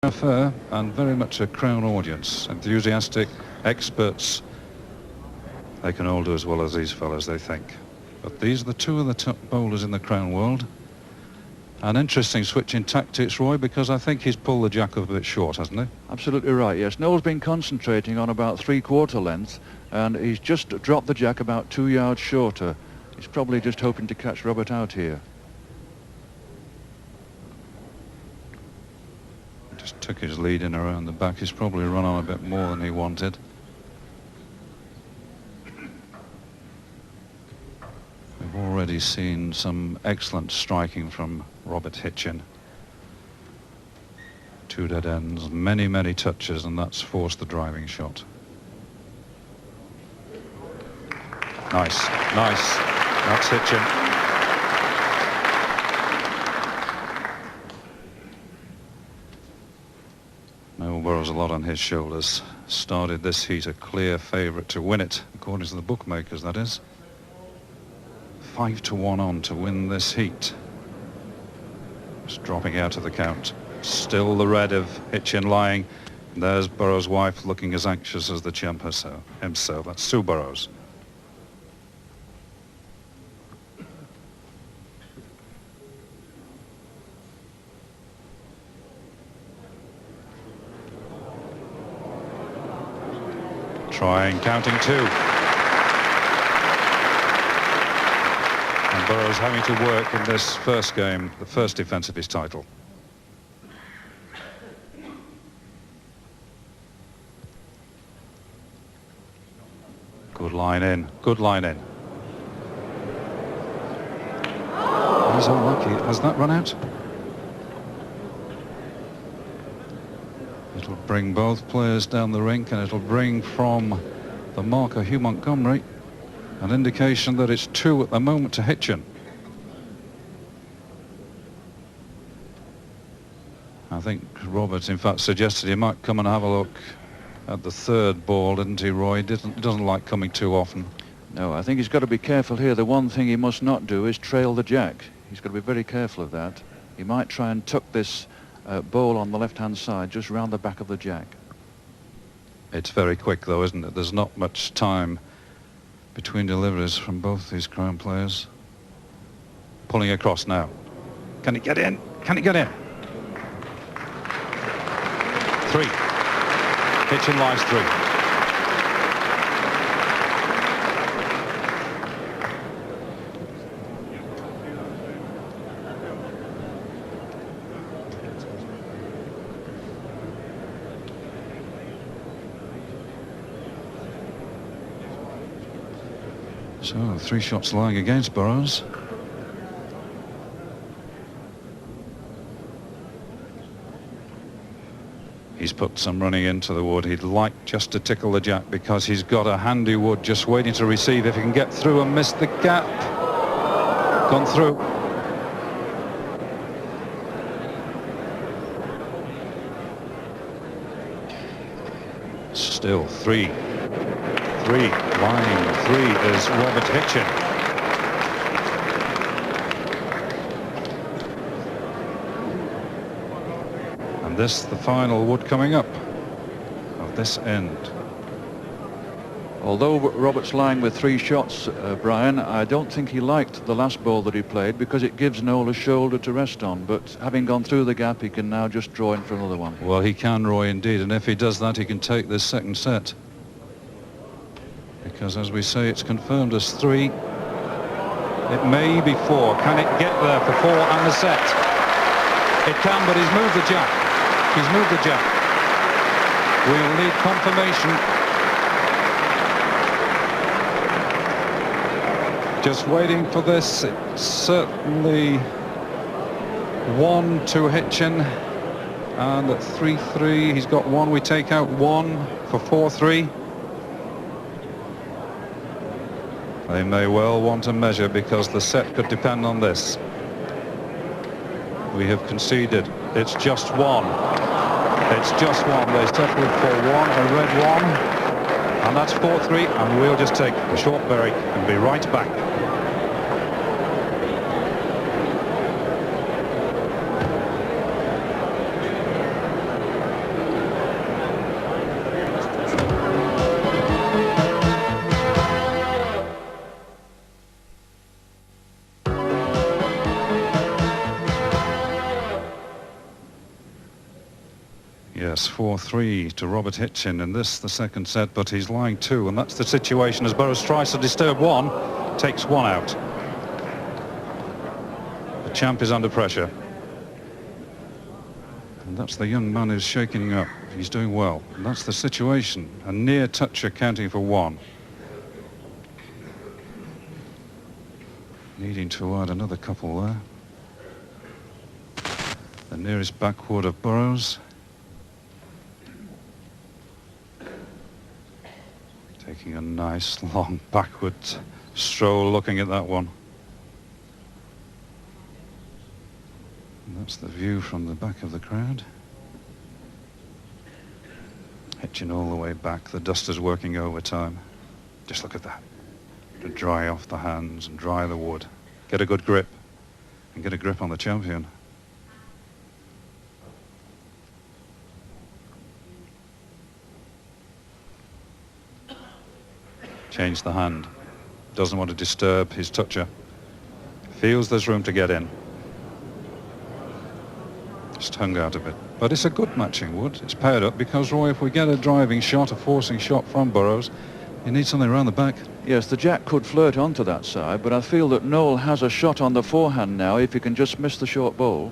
affair and very much a Crown audience. Enthusiastic, experts. They can all do as well as these fellas, they think. But these are the two of the top bowlers in the Crown world. An interesting switch in tactics, Roy, because I think he's pulled the jack up a bit short, hasn't he? Absolutely right, yes. Noel's been concentrating on about 3/4 length, and he's just dropped the jack about 2 yards shorter. He's probably just hoping to catch Robert out here. Just took his lead in around the back. He's probably run on a bit more than he wanted. We've already seen some excellent striking from Robert Hitchen. 2 dead ends, many touches, and that's forced the driving shot. Nice. That's Hitchen. Noel Burrows a lot on his shoulders. Started this heat a clear favourite to win it, according to the bookmakers, that is. 5-1 on to win this heat. Just dropping out of the count. Still the red of Hitchen lying. And there's Burrows' wife looking as anxious as the champ himself. That's Sue Burrows. Trying, counting 2. And Burrows having to work in this first game, the first defence of his title. Good line in, good line in. He's unlucky. Has that run out? It'll bring both players down the rink, and it'll bring from the marker Hugh Montgomery an indication that it's 2 at the moment to Hitchen. I think Roberts in fact suggested he might come and have a look at the 3rd ball, didn't he, Roy? Doesn't like coming too often. No, I think he's got to be careful here. The one thing he must not do is trail the jack. He's got to be very careful of that. He might try and tuck this ball on the left-hand side just round the back of the jack. It's very quick though, isn't it? There's not much time between deliveries from both these Crown players. Pulling across now. Can he get in? Can he get in? 3. Hitchen lies 3. So 3 shots lying against Burrows. He's put some running into the wood. He'd like just to tickle the jack because he's got a handy wood just waiting to receive if he can get through and miss the gap. Gone through. Still 3. Line 3 is Robert Hitchen. And this, the final wood coming up of this end. Although Robert's lying with 3 shots, Brian, I don't think he liked the last ball that he played because it gives Noel a shoulder to rest on. But having gone through the gap, he can now just draw in for another one. Well, he can, Roy, indeed. And if he does that, he can take this second set. Because, as we say, it's confirmed as 3. It may be 4. Can it get there for 4 and the set? It can, but he's moved the jack. He's moved the jack. We'll need confirmation. Just waiting for this. It's certainly 1 to Hitchen. And at 3-3, he's got 1. We take out 1 for 4-3. They may well want to measure because the set could depend on this. We have conceded. It's just 1. It's just 1. They settled for 1, a red 1. And that's 4-3, and we'll just take a short break and be right back. Yes, 4-3 to Robert Hitchen in this, the second set, but he's lying 2, and that's the situation as Burrows tries to disturb 1, takes 1 out. The champ is under pressure. And that's the young man who's shaking up. He's doing well. And that's the situation. A near touch accounting for 1. Needing to add another couple there. The nearest backwood of Burrows. Taking a nice long backward stroll looking at that one. And that's the view from the back of the crowd. Hitchen all the way back. The duster's working overtime. Just look at that. To dry off the hands and dry the wood. Get a good grip. And get a grip on the champion. Change the hand. Doesn't want to disturb his toucher. Feels there's room to get in. Just hung out a bit. But it's a good matching wood. It's paired up because, Roy, if we get a driving shot, a forcing shot from Burrows, you need something around the back. Yes, the jack could flirt onto that side, but I feel that Noel has a shot on the forehand now if he can just miss the short ball.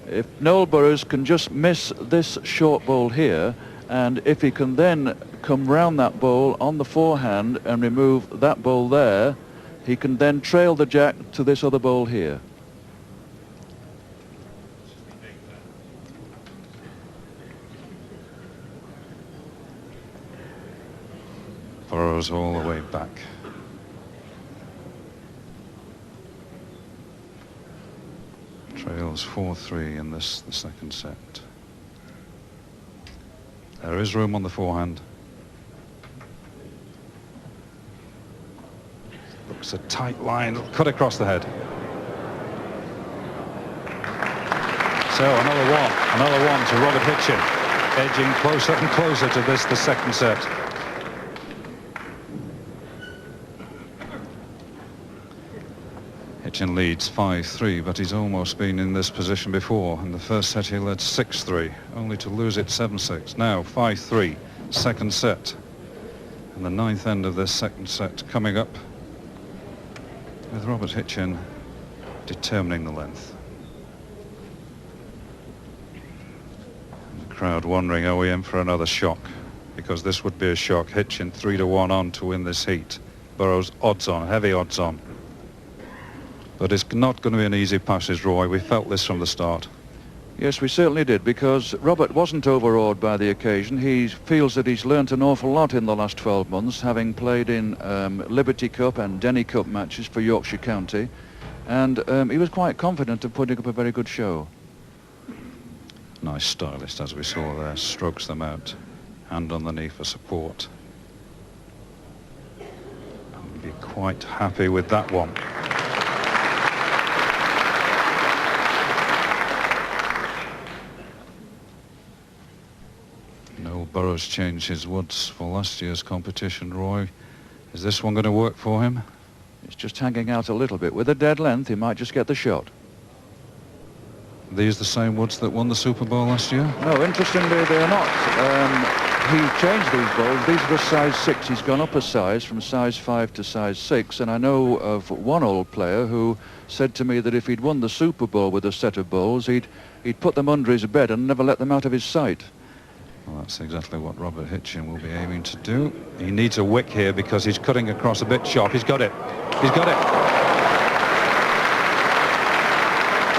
If Noel Burrows can just miss this short ball here, and if he can then come round that ball on the forehand and remove that ball there, he can then trail the jack to this other ball here. Burrows all the way back. Trails 4-3 in this, the second set. There is room on the forehand. Looks a tight line, cut across the head. So another one to Robert Hitchen, edging closer and closer to this, the second set. Hitchen leads 5-3, but he's almost been in this position before. In the first set he led 6-3, only to lose it 7-6. Now 5-3, second set. And the ninth end of this second set coming up with Robert Hitchen determining the length. And the crowd wondering, are we in for another shock? Because this would be a shock. Hitchen 3-1 on to win this heat. Burrows odds on, heavy odds on. But it's not going to be an easy passage, Roy. We felt this from the start. Yes, we certainly did, because Robert wasn't overawed by the occasion. He feels that he's learnt an awful lot in the last 12 months, having played in Liberty Cup and Denny Cup matches for Yorkshire County. And he was quite confident of putting up a very good show. Nice stylist, as we saw there. Strokes them out. Hand on the knee for support. I'll be quite happy with that one. Burrows changed his woods for last year's competition, Roy. Is this one going to work for him? It's just hanging out a little bit. With a dead length, he might just get the shot. These the same woods that won the Super Bowl last year? No, interestingly, they're not. He changed these balls. These were size 6. He's gone up a size from size 5 to size 6. And I know of one old player who said to me that if he'd won the Super Bowl with a set of balls, he'd put them under his bed and never let them out of his sight. Well, that's exactly what Robert Hitchen will be aiming to do. He needs a wick here because he's cutting across a bit sharp. He's got it. He's got it.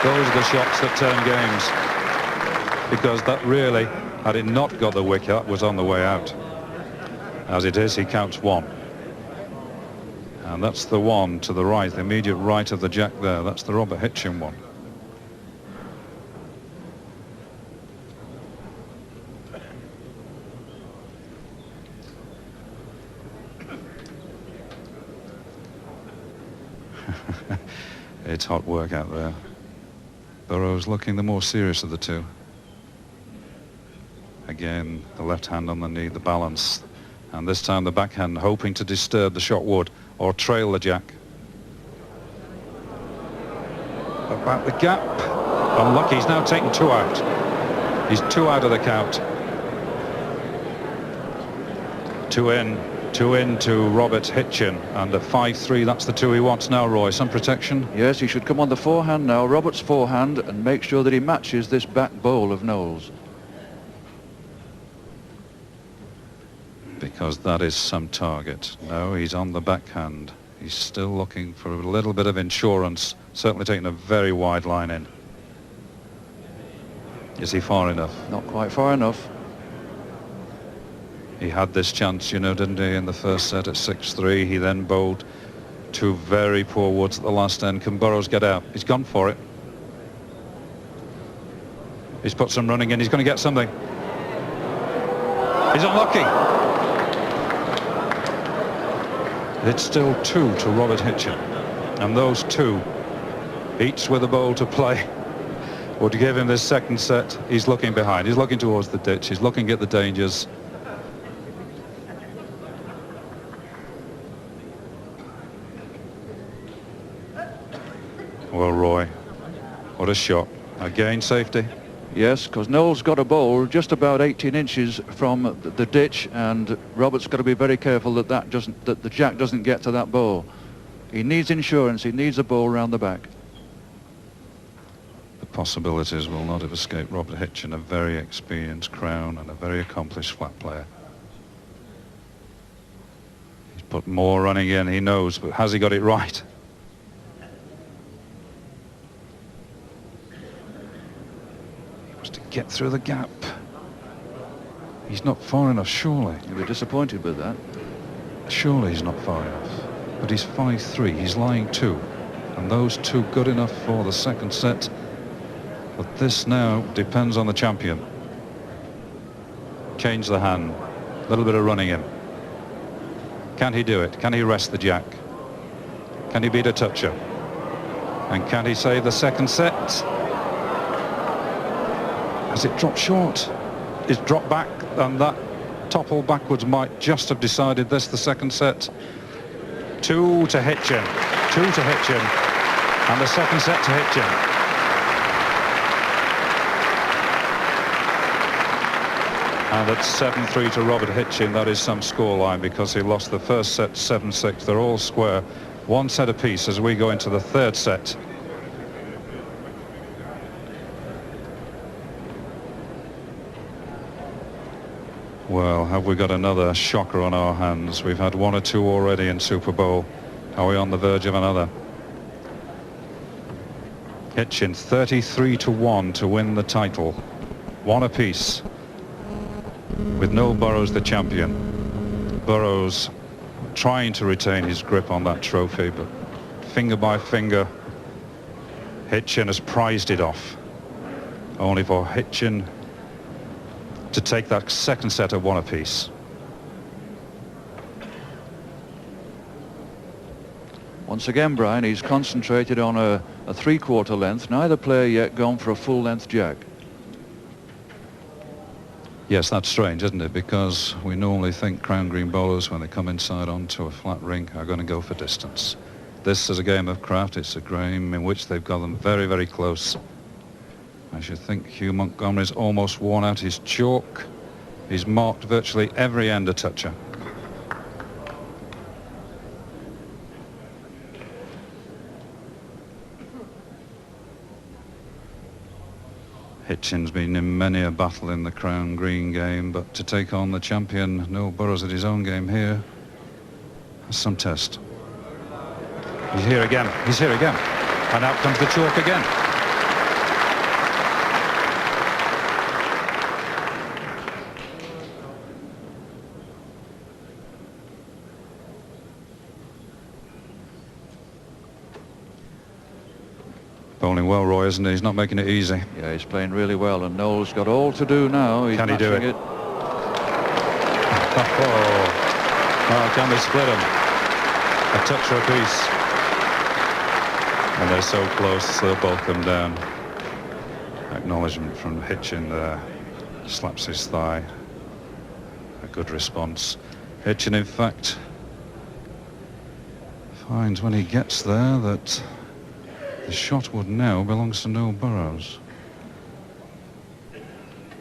Those are the shots that turn games. Because that really, had it not got the wick, that was on the way out. As it is, he counts 1. And that's the one to the right, the immediate right of the jack there. That's the Robert Hitchen one. It's hot work out there. Burrows looking the more serious of the two. Again, the left hand on the knee, the balance. And this time the backhand hoping to disturb the shot wood or trail the jack. About the gap. Unlucky, he's now taken 2 out. He's 2 out of the count. 2 in to Robert Hitchen, and a 5-3. That's the 2 he wants now, Roy. Some protection. Yes, he should come on the forehand now, Robert's forehand, and make sure that he matches this back bowl of Knowles. Because that is some target. No, he's on the backhand. He's still looking for a little bit of insurance. Certainly taking a very wide line in. Is he far enough? Not quite far enough. He had this chance, you know, didn't he, in the first set at 6-3. He then bowled 2 very poor woods at the last end. Can Burrows get out? He's gone for it. He's put some running in. He's going to get something. He's unlucky. It's still 2 to Robert Hitchen. And those 2, each with a bowl to play, would give him this second set. He's looking behind. He's looking towards the ditch. He's looking at the dangers. Well, Roy, what a shot. Again, safety. Yes, because Knowles got a bowl just about 18 inches from the ditch, and Robert's got to be very careful that that the jack doesn't get to that bowl. He needs insurance. He needs a bowl round the back. The possibilities will not have escaped Robert Hitchen, a very experienced crown and a very accomplished flat player. He's put more running in, he knows, but has he got it right? To get through the gap. He's not far enough, surely. You'll be disappointed with that. Surely he's not far enough. But he's 5-3, he's lying 2. And those 2 good enough for the second set. But this now depends on the champion. Change the hand. A little bit of running in. Can he do it? Can he rest the jack? Can he beat a toucher? And can he save the second set? Has it dropped short? It's dropped back, and that topple backwards might just have decided this, the second set. 2 to Hitchen. 2 to Hitchen. And the second set to Hitchen. And it's 7-3 to Robert Hitchen. That is some scoreline, because he lost the first set 7-6. They're all square. 1 set apiece as we go into the third set. Well, have we got another shocker on our hands? We've had 1 or 2 already in Super Bowl. Are we on the verge of another? Hitchen 33-1 to win the title. 1 apiece. With Noel Burrows the champion. Burrows trying to retain his grip on that trophy, but finger by finger, Hitchen has prized it off. Only for Hitchen to take that second set of 1 apiece. Once again, Brian, he's concentrated on a 3/4 length. Neither player yet gone for a full length jack. Yes, that's strange, isn't it? Because we normally think crown green bowlers, when they come inside onto a flat ring, are going to go for distance. This is a game of craft. It's a game in which they've got them very, very close. I should think Hugh Montgomery's almost worn out his chalk. He's marked virtually every end a toucher. Hitchen's been in many a battle in the crown green game, but to take on the champion Noel Burrows at his own game here, that's some test. He's here again. He's here again. And out comes the chalk again. Bowling well, Roy, isn't he? He's not making it easy. Yeah, he's playing really well, and Noel's got all to do now. He's can he do it? Oh, can they split him? A toucher apiece. And they're so close, they'll both come down. Acknowledgement from Hitchen there. Slaps his thigh. A good response. Hitchen, in fact, finds when he gets there that the shot would now belongs to Noel Burrows.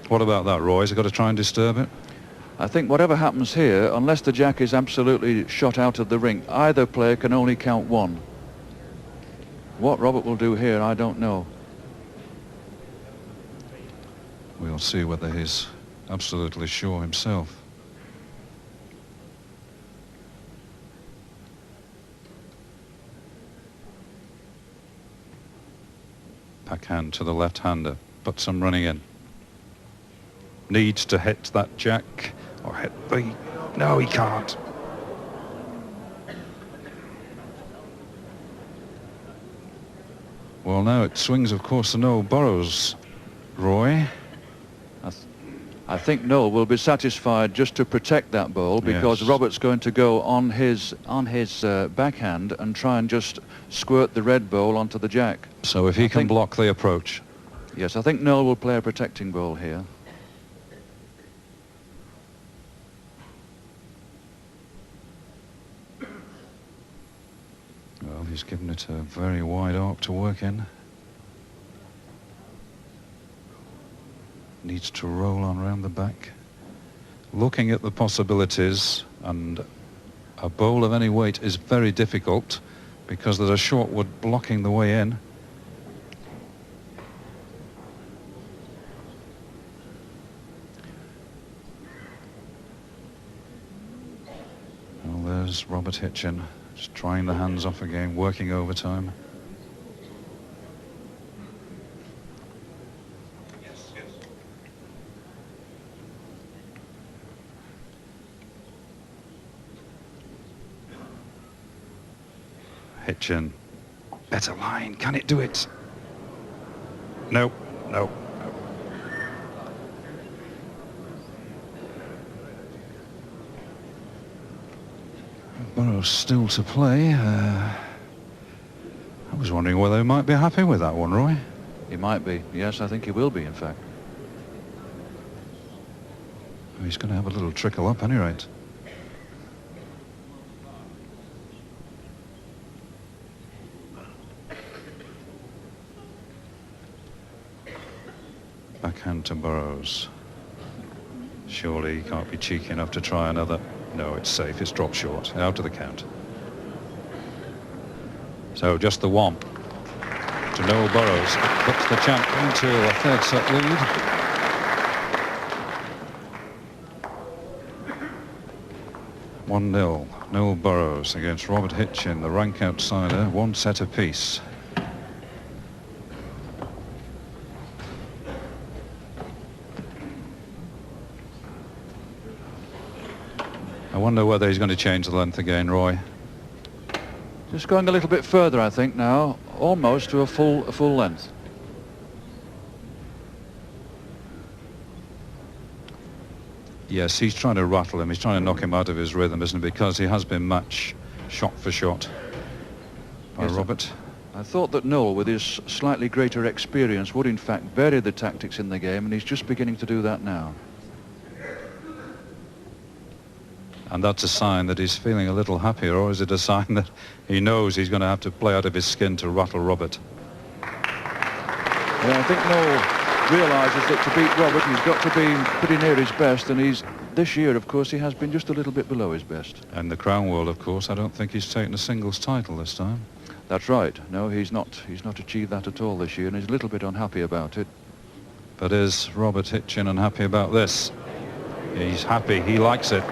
What about that, Roy? Has he got to try and disturb it? I think whatever happens here, unless the jack is absolutely shot out of the ring, either player can only count one. What Robert will do here, I don't know. We'll see whether he's absolutely sure himself. Backhand to the left-hander, but some running in. Needs to hit that jack, or hit the... No, he can't. Well, now it swings, of course, to Noel Burrows, Roy. I think Noel will be satisfied just to protect that ball, because Yes. Robert's going to go on his backhand and try and just squirt the red ball onto the jack. So if he can block the approach. Yes, I think Noel will play a protecting ball here. Well, he's given it a very wide arc to work in. Needs to roll on round the back. Looking at the possibilities, and a bowl of any weight is very difficult because there's a short wood blocking the way in. Well, there's Robert Hitchen, just trying the hands off again, working overtime. Hitchen, better line, can it do it? No, no, no. Burrows still to play. I was wondering whether he might be happy with that one, Roy. He might be. Yes, I think he will be, in fact. He's going to have a little trickle up, at any rate. Backhand to Burrows. Surely he can't be cheeky enough to try another. No, it's safe. It's dropped short. Out of the count. So just the one to Noel Burrows. Puts the champ into a third set lead. One 0. Noel Burrows against Robert Hitchen, the rank outsider. One set apiece. I wonder whether he's going to change the length again, Roy. Just going a little bit further, I think, now, almost to a full length. Yes, he's trying to rattle him. He's trying to knock him out of his rhythm, isn't he? Because he has been matched shot for shot by Robert. I thought that Noel, with his slightly greater experience, would in fact vary the tactics in the game, and he's just beginning to do that now. And that's a sign that he's feeling a little happier, or is it a sign that he knows he's going to have to play out of his skin to rattle Robert? Yeah, I think Noel realises that to beat Robert, he's got to be pretty near his best, and this year, of course, he has been just a little bit below his best. And the Crown World, of course, I don't think he's taken a singles title this time. That's right. No, he's not achieved that at all this year, and he's a little bit unhappy about it. But is Robert Hitchen unhappy about this? He's happy. He likes it.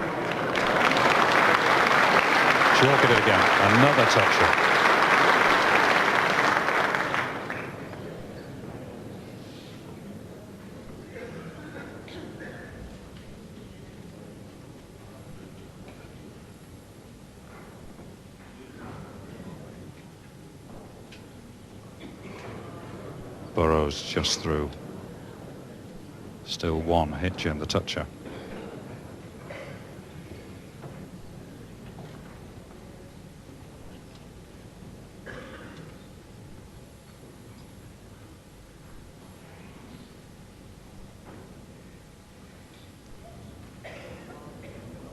Chalk it again. Another toucher. Burrows just through. Still one. Hitchen, the toucher.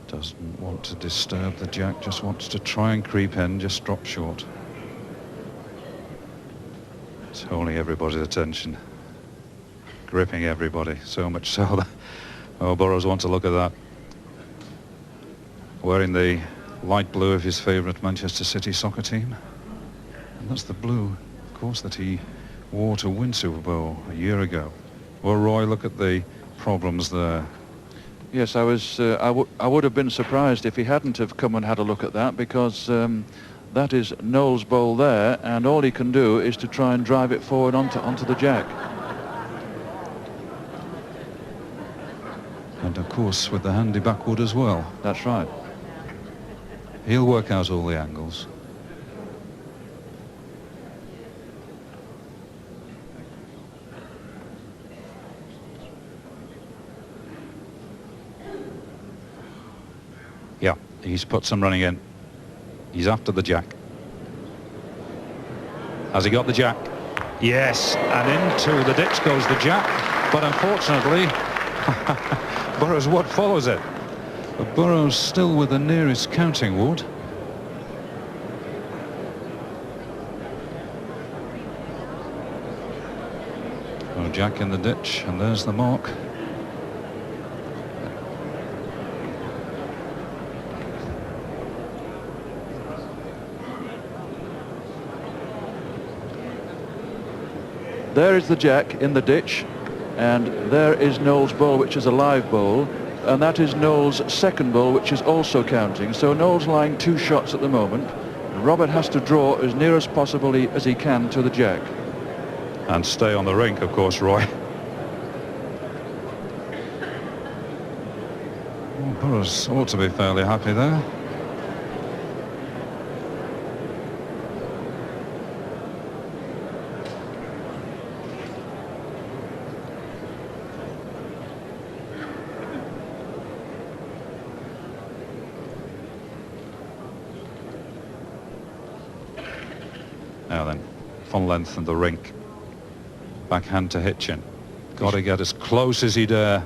Doesn't want to disturb the jack, just wants to try and creep in, just drop short. It's holding everybody's attention. gripping everybody, so much so that Burrows wants to look at that. Wearing the light blue of his favourite Manchester City soccer team. And that's the blue, of course, that he wore to win Super Bowl a year ago. Well, Roy, look at the problems there. Yes, I would have been surprised if he hadn't have come and had a look at that, because that is Noel's bowl there, and all he can do is to try and drive it forward onto the jack. And of course with the handy backwood as well. That's right. He'll work out all the angles. Yeah, he's put some running in. He's after the jack. Has he got the jack? Yes, and into the ditch goes the jack, but unfortunately Burrows' wood follows it. But Burrows still with the nearest counting wood. Oh, jack in the ditch, and there's the mark. There is the jack in the ditch, and there is Noel's ball, which is a live ball, and that is Noel's second ball, which is also counting. So Noel's lying 2 shots at the moment. Robert has to draw as near as possible as he can to the jack. And stay on the rink, of course, Roy. Well, Burrows ought to be fairly happy there. Now then, full length of the rink. Backhand to Hitchen. Got to get as close as he dare.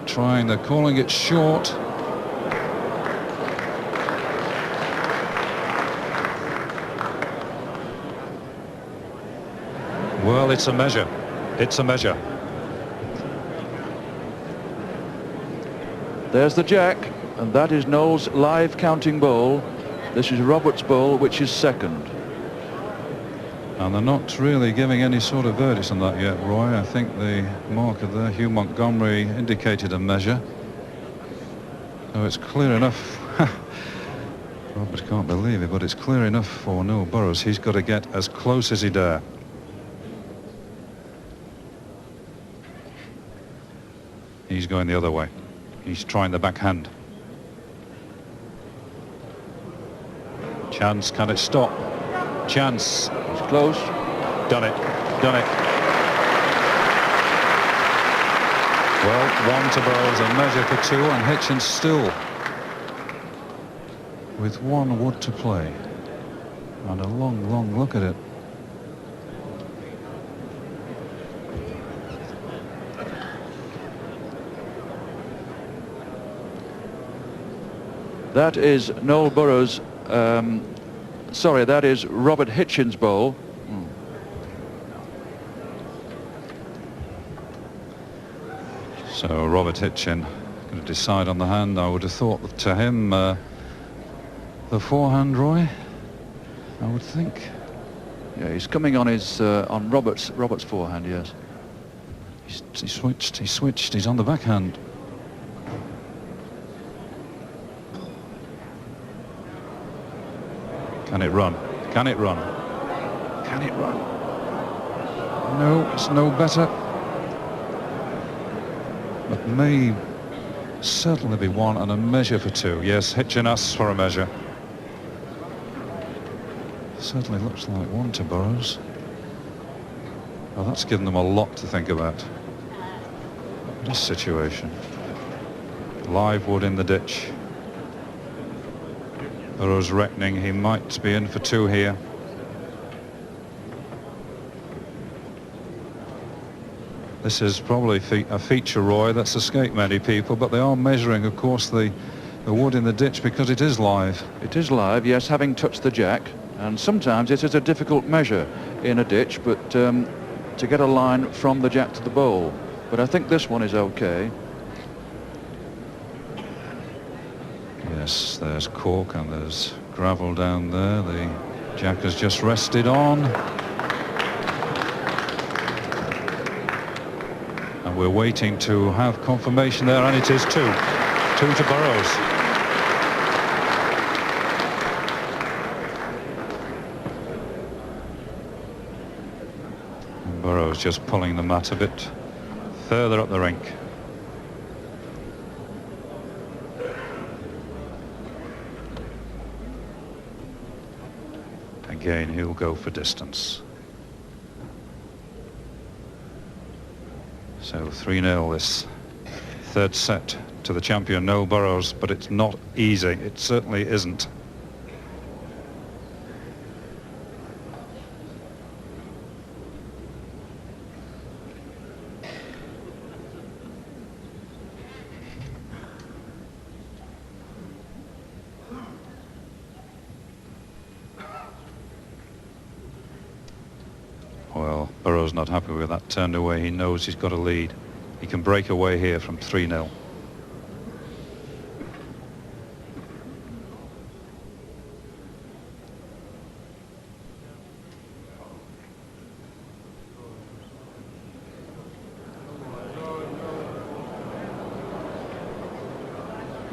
They're calling it short. Well, it's a measure. It's a measure. There's the jack, and that is Noel's live counting ball. This is Robert's ball, which is second. And they're not really giving any sort of verdict on that yet, Roy. I think the marker there, Hugh Montgomery, indicated a measure. So it's clear enough. Robert can't believe it, but it's clear enough for Noel Burrows. He's got to get as close as he dare. He's going the other way. He's trying the backhand. Chance, can it stop? Chance. It's close. Done it. Done it. Well, 1 to Burrows, a measure for 2, and Hitchen still with 1 wood to play. And a long, long look at it. That is Noel Burrows. Sorry, that is Robert Hitchen's ball. So Robert Hitchen going to decide on the hand. I would have thought that to him the forehand, Roy, I would think. Yeah, he's coming on his on Robert's forehand. Yes. He switched. He's on the backhand. Can it run? Can it run? Can it run? No, it's no better. But may certainly be 1 and a measure for 2. Yes, Hitchen asks for a measure. Certainly looks like 1 to Burrows. Well, that's given them a lot to think about. This situation. Live wood in the ditch. Burrows reckoning he might be in for 2 here. This is probably a feature, Roy, that's escaped many people, but they are measuring, of course, the wood in the ditch because it is live. It is live, yes, having touched the jack, and sometimes it is a difficult measure in a ditch, but to get a line from the jack to the bowl. But I think this one is okay. Yes, there's cork and there's gravel down there. The jack has just rested on. And we're waiting to have confirmation there, and it is 2. 2 to Burrows. And Burrows just pulling the mat a bit further up the rink. Again, he'll go for distance. So 3-0 this third set to the champion, Noel Burrows, but it's not easy. It certainly isn't. Well, Burrows not happy with that, turned away. He knows he's got a lead. He can break away here from 3-0.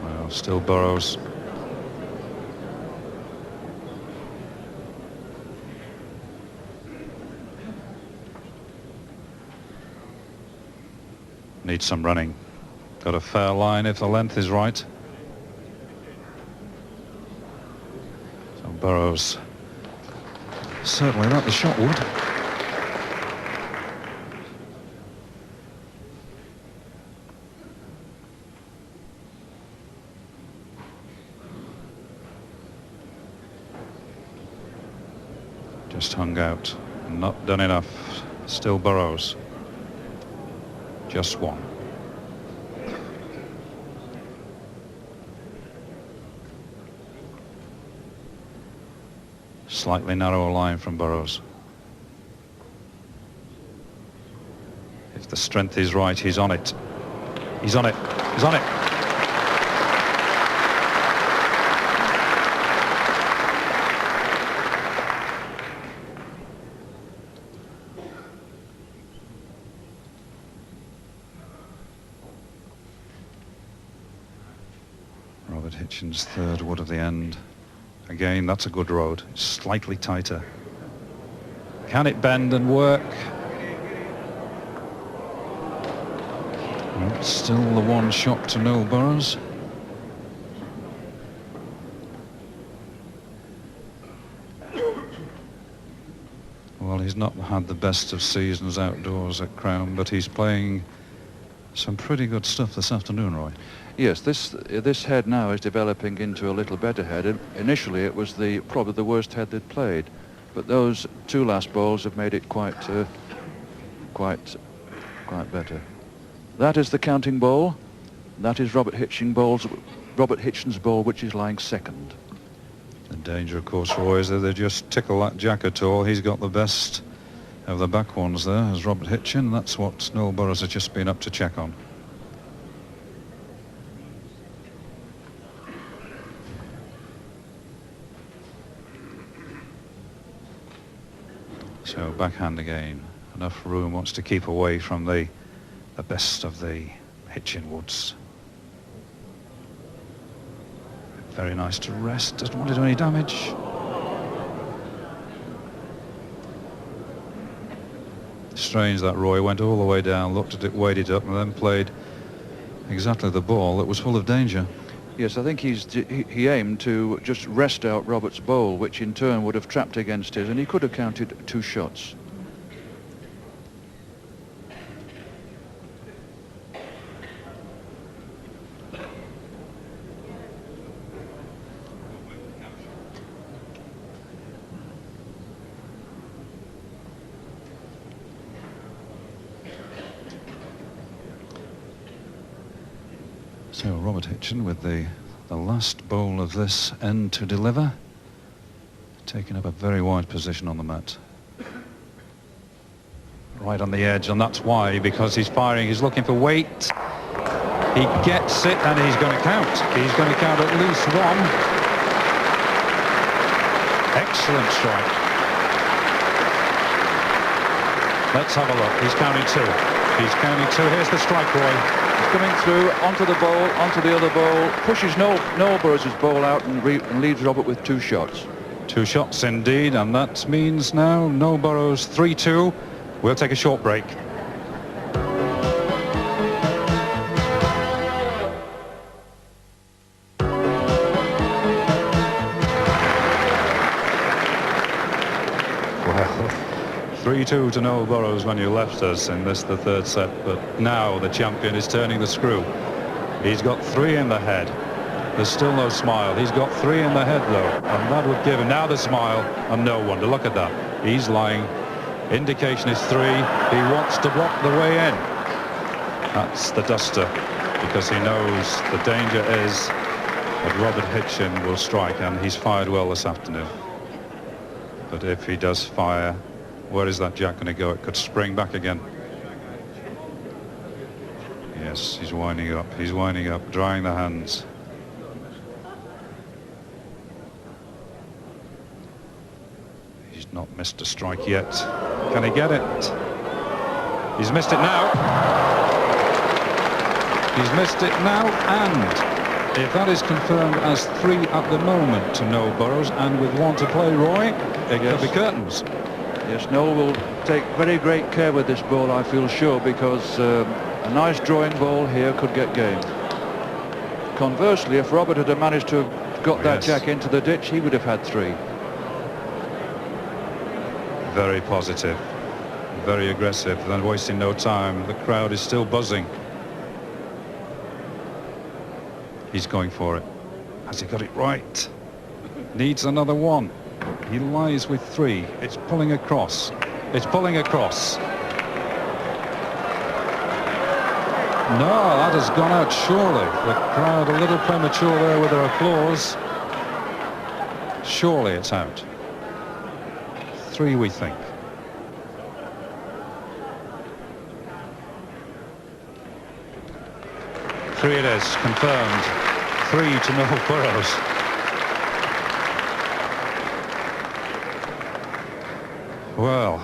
Well, still Burrows. Needs some running. Got a fair line if the length is right. So Burrows certainly not the shot would. Just hung out. Not done enough. Still Burrows. Just one. Slightly narrower line from Burrows. If the strength is right, he's on it. He's on it. He's on it. Hitchen's third wood of the end. Again, that's a good road. It's slightly tighter. Can it bend and work? Well, still the one shot to Noel Burrows. Well, he's not had the best of seasons outdoors at Crown, but he's playing some pretty good stuff this afternoon, Roy. Yes, this head now is developing into a little better head. Initially, it was probably the worst head they'd played, but those 2 last bowls have made it quite better. That is the counting bowl. That is Robert Hitchen's bowl, which is lying second. The danger, of course, Roy, is that they just tickle that jack at all. He's got the best of the back ones there, as Robert Hitchen. That's what Noel Burrows has just been up to check on. So backhand again. Enough room, wants to keep away from the best of the Hitchen woods. Very nice to rest, doesn't want to do any damage. Strange that Roy went all the way down, looked at it, weighed it up, and then played exactly the ball that was full of danger. Yes, I think he aimed to just rest out Robert's bowl, which in turn would have trapped against his, and he could have counted 2 shots. So Robert Hitchen with the last bowl of this end to deliver, taking up a very wide position on the mat. right on the edge, and that's why, because he's firing, he's looking for weight. He gets it, and he's going to count. He's going to count at least one. Excellent strike. Let's have a look. He's counting two. He's counting two. Here's the strike, Roy. He's coming through onto the ball, onto the other ball, pushes Noel Burrows' ball out and leads Robert with 2 shots. 2 shots indeed, and that means now Noel Burrows 3-2. We'll take a short break. Well, 3-2 to Noel Burrows when you left us in this, the 3rd set, but now the champion is turning the screw. He's got 3 in the head. There's still no smile. He's got 3 in the head, though, and that would give him now the smile, and no wonder. Look at that. He's lying. Indication is 3. He wants to block the way in. That's the duster, because he knows the danger is that Robert Hitchen will strike, and he's fired well this afternoon. But if he does fire, where is that jack going to go? It could spring back again. Yes, he's winding up. He's winding up, drying the hands. He's not missed a strike yet. Can he get it? He's missed it now. He's missed it now, and if that is confirmed as 3 at the moment to Noel Burrows, and with 1 to play, Roy, it could be curtains. Yes, Noel will take very great care with this ball, I feel sure, because a nice drawing ball here could get game. Conversely, if Robert had managed to have got that jack into the ditch, he would have had 3. Very positive, very aggressive, and wasting no time. The crowd is still buzzing. He's going for it. Has he got it right? Needs another 1. He lies with 3. It's pulling across. It's pulling across. No, that has gone out surely. The crowd a little premature there with their applause. Surely it's out. 3, we think. Three it is, confirmed. 3 to Noel Burrows. Well,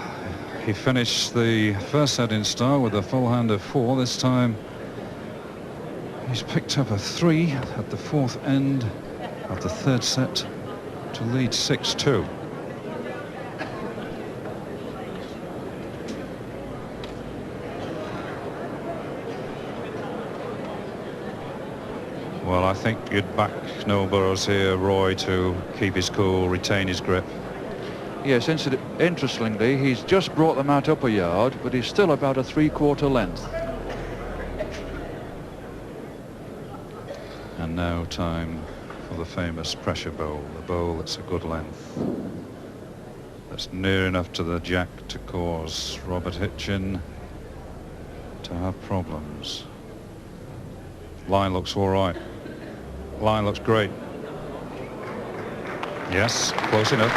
he finished the first set in style with a full hand of 4. This time he's picked up a 3 at the 4th end of the 3rd set to lead 6-2. Well, I think you'd back Noel Burrows here, Roy, to keep his cool, retain his grip. Yes, interestingly, he's just brought them out up a yard, but he's still about a 3/4 length. And now time for the famous pressure bowl, the bowl that's a good length. That's near enough to the jack to cause Robert Hitchen to have problems. Line looks all right. Line looks great. Yes, close enough.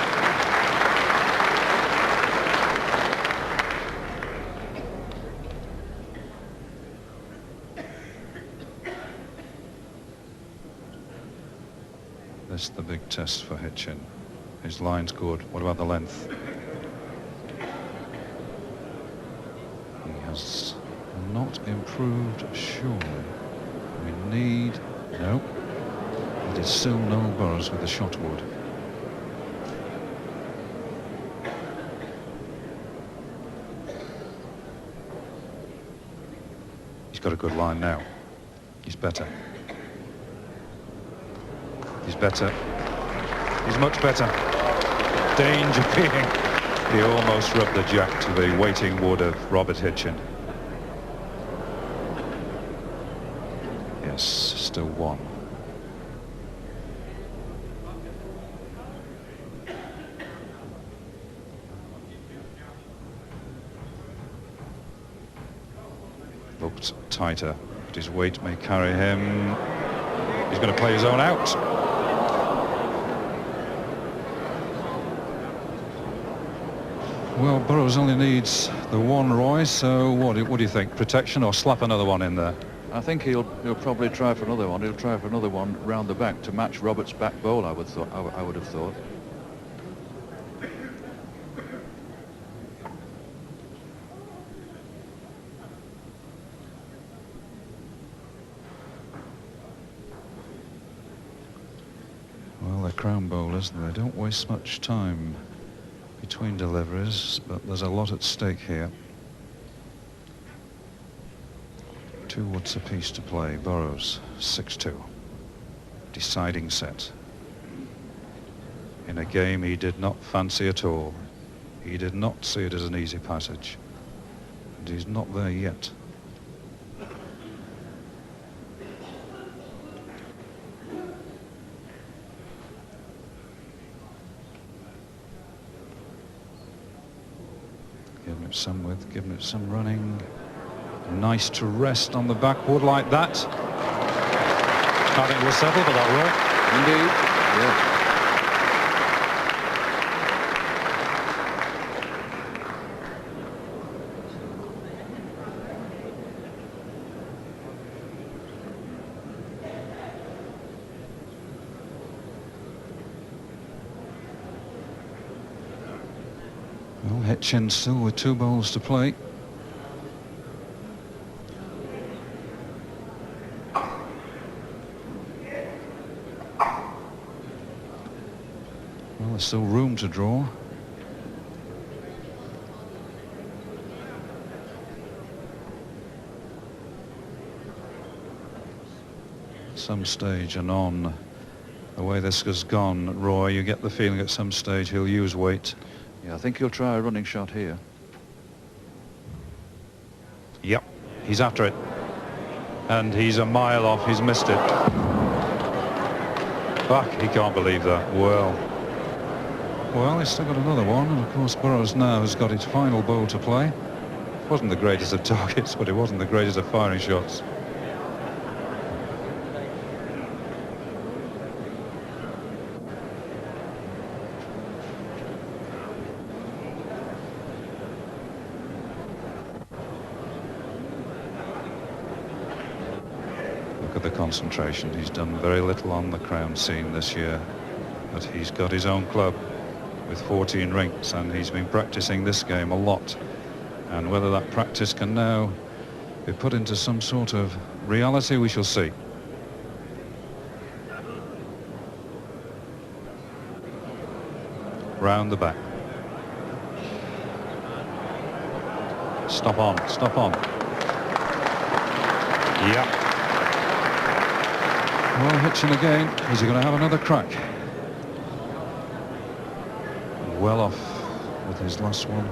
This is the big test for Hitchen. His line's good. What about the length? He has not improved, surely. We need... No. It is still Noel Burrows with the shot wood. He's got a good line now. He's better. He's better. He's much better. Danger being he almost rubbed the jack to the waiting wood of Robert Hitchen. Yes, still 1. Looked tighter, but his weight may carry him. He's going to play his own out. Well, Burrows only needs the one, Roy, so what do you think? Protection or slap another one in there? I think he'll probably try for another one. He'll try for another one round the back to match Roberts' back bowl, I would have thought. Well, they're crown bowlers, and they don't waste much time between deliveries, but there's a lot at stake here. 2 woods apiece to play. Burrows 6-2. Deciding set. In a game he did not fancy at all. He did not see it as an easy passage. And he's not there yet. Giving it some width, giving it some running. Nice to rest on the backwood like that. I think we'll settle for that, Roy. Indeed. Yeah. Well, Hitchen still with 2 bowls to play. Well, there's still room to draw. At some stage and on the way this has gone, Roy, you get the feeling at some stage he'll use weight. Yeah, I think he'll try a running shot here. Yep, he's after it. And he's a mile off, he's missed it. Fuck, he can't believe that. Well, he's still got another one, and of course Burrows now has got his final bowl to play. Wasn't the greatest of targets, but it wasn't the greatest of firing shots. Look at the concentration. He's done very little on the crown scene this year, but he's got his own club with 14 rings, and he's been practicing this game a lot. And whether that practice can now be put into some sort of reality, we shall see. Round the back. Stop on, stop on. Yeah. Well, Hitchen again. Is he going to have another crack? Well off with his last one.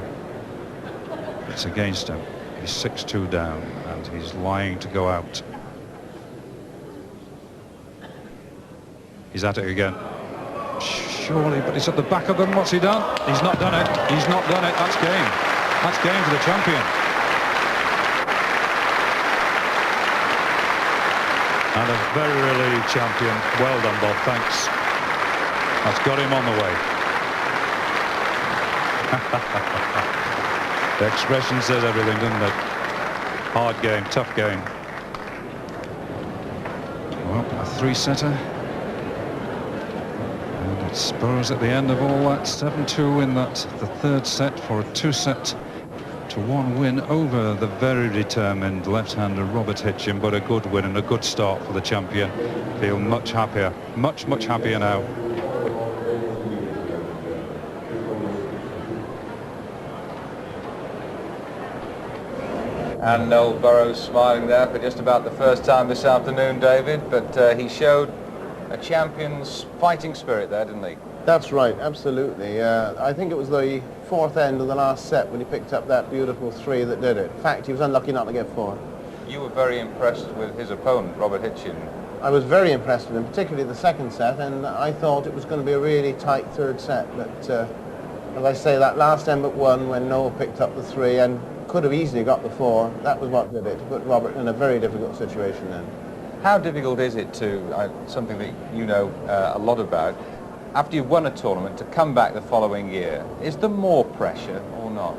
It's against him. He's 6-2 down, and he's lying to go out. He's at it again. Surely, but he's at the back of them. What's he done? He's not done it. He's not done it. That's game. That's game for the champion. And a very early champion. Well done, Bob. Thanks. That's got him on the way. The expression says everything, doesn't it? Hard game, tough game. Well, a 3-setter. And it's Burrows at the end of all that. 7-2 in that, the 3rd set, for a 2-1 win over the very determined left-hander Robert Hitchen, but a good win and a good start for the champion. Feel much happier, much happier now. And Noel Burrows smiling there for just about the first time this afternoon, David, but he showed a champion's fighting spirit there, didn't he? That's right, absolutely. I think it was the 4th end of the last set when he picked up that beautiful 3 that did it. In fact, he was unlucky not to get 4. You were very impressed with his opponent, Robert Hitchen. I was very impressed with him, particularly the 2nd set, and I thought it was going to be a really tight 3rd set. But as I say, that last end but 1 when Noel picked up the 3 and could have easily got the 4, that was what did it, to put Robert in a very difficult situation then. How difficult is it to, something that you know a lot about, after you've won a tournament, to come back the following year? Is there more pressure or not?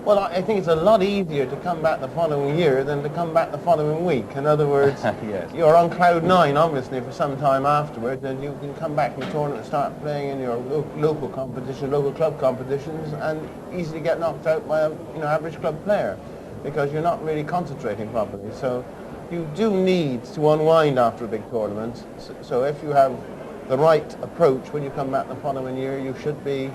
Well, I think it's a lot easier to come back the following year than to come back the following week. In other words, yes. You're on cloud nine, obviously, for some time afterwards, and you can come back from the tournament and start playing in your local competition, local club competitions, and easily get knocked out by a average club player, because you're not really concentrating properly. So you do need to unwind after a big tournament. So if you have the right approach when you come back the following year, you should be,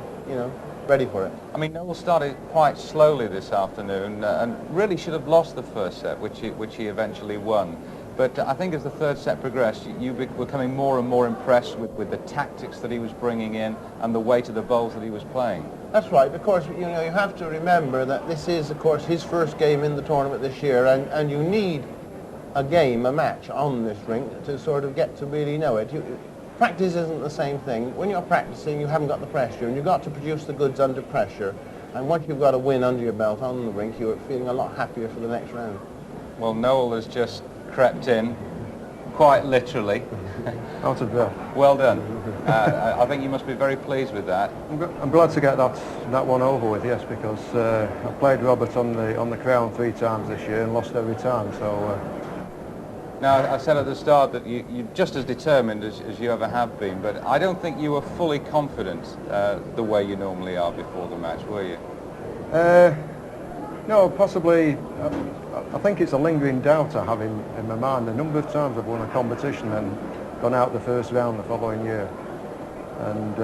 ready for it. I mean, Noel started quite slowly this afternoon and really should have lost the first set, which he eventually won. But I think as the third set progressed, you were becoming more and more impressed with the tactics that he was bringing in and the weight of the bowls that he was playing. That's right. Of course, you have to remember that this is, of course, his first game in the tournament this year, and you need a match on this rink to sort of get to really know it. Practice isn't the same thing. When you're practicing, you haven't got the pressure, and you've got to produce the goods under pressure. And once you've got a win under your belt on the rink, you're feeling a lot happier for the next round. Well, Noel has just crept in, quite literally. Out of breath. Well done. I think you must be very pleased with that. I'm glad to get that one over with, yes, because I played Robert on the Crown 3 times this year and lost every time. So. Now, I said at the start that you're just as determined as you ever have been, but I don't think you were fully confident the way you normally are before the match, were you? No, possibly. I think it's a lingering doubt I have in my mind. A number of times I've won a competition and gone out the first round the following year. And,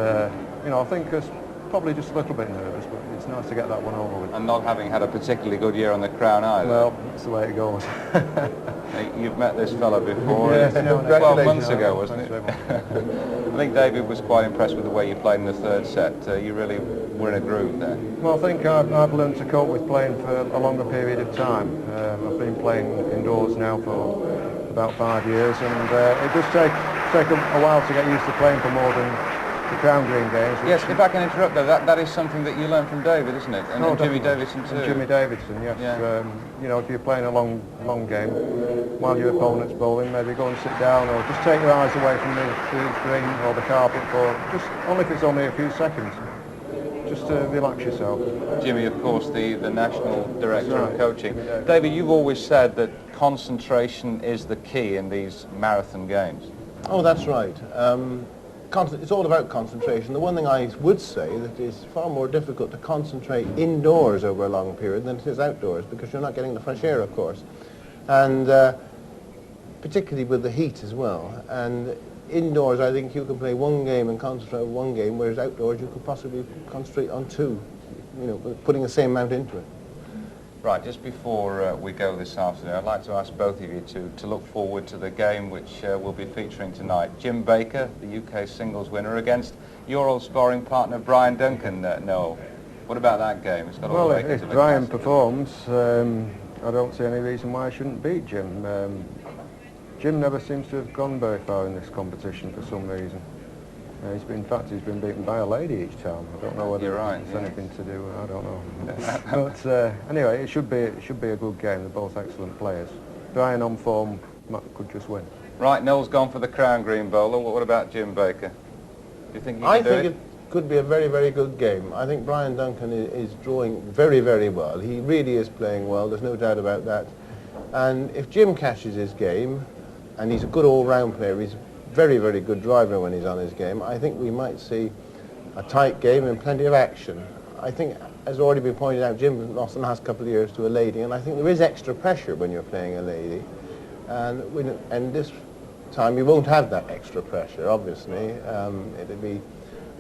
I think it's probably just a little bit nervous, but it's nice to get that one over with. And not having had a particularly good year on the Crown either. Well, that's the way it goes. You've met this fella before. Yes, 12 months ago, wasn't it? I think David was quite impressed with the way you played in the third set. You really were in a groove there. Well, I think I've learned to cope with playing for a longer period of time. I've been playing indoors now for about 5 years, and it does take a while to get used to playing for more than the Crown Green games. Yes, if I can interrupt though, that is something that you learned from David, isn't it? And Jimmy Davidson too. And Jimmy Davidson, yes. Yeah. If you're playing a long game, while your opponent's bowling, maybe go and sit down or just take your eyes away from the green or the carpet for only if it's only a few seconds. Just to relax yourself. Jimmy, of course, the National Director Right. of Coaching. David, you've always said that concentration is the key in these marathon games. Oh, that's right. It's all about concentration. The one thing I would say that it's far more difficult to concentrate indoors over a long period than it is outdoors, because you're not getting the fresh air, of course, and particularly with the heat as well. And indoors, I think you can play one game and concentrate on one game, whereas outdoors you could possibly concentrate on two, putting the same amount into it. Right, just before we go this afternoon, I'd like to ask both of you to look forward to the game which we'll be featuring tonight. Jim Baker, the UK singles winner, against your old sparring partner Brian Duncan, Noel. What about that game? It's got all the makings if of a Brian classic. performs, I don't see any reason why I shouldn't beat Jim. Jim never seems to have gone very far in this competition for some reason. He's been beaten by a lady each time. I don't know whether You're right, it's yeah. anything to do. I don't know. But anyway, it should be a good game. They're both excellent players. Brian on form could just win. Right, Noel's gone for the Crown Green bowler. What about Jim Baker? Do you think he can I do think it? it could be a very, very good game. I think Brian Duncan is drawing very, very well. He really is playing well. There's no doubt about that. And if Jim catches his game, and he's a good all-round player, he's very, very good driver when he's on his game, I think we might see a tight game and plenty of action. I think, as already been pointed out, Jim lost the last couple of years to a lady, and I think there is extra pressure when you're playing a lady. And this time you won't have that extra pressure, obviously. It'll be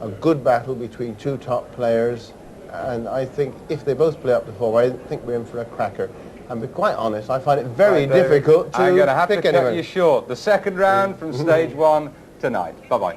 a good battle between two top players, and I think if they both play up to form, I think we're in for a cracker. And to be quite honest, I find it very difficult to I'm going to have to pick cut anyone. you short. The second round from stage one tonight. Bye-bye.